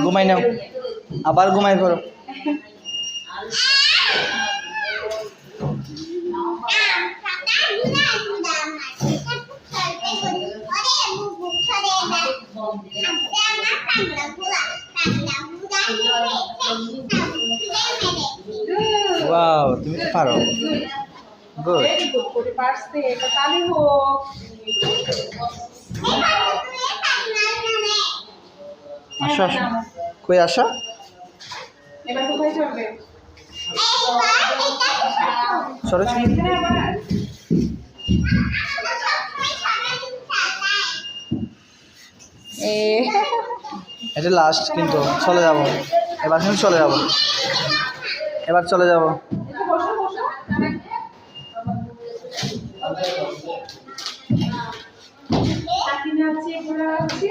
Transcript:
ঘুমাই নাও, আবার ঘুমাই পড়ো। ওয়াও, তুমি তো পারো। গুড। আসো আসো, কই আসো। এবার কোথায় চলবে? সরো এটা লাস্ট, কিন্তু চলে যাব এবার, কিন্তু চলে যাব এবার, চলে যাব। কাকিনা আছে, ঘোড়া আছে।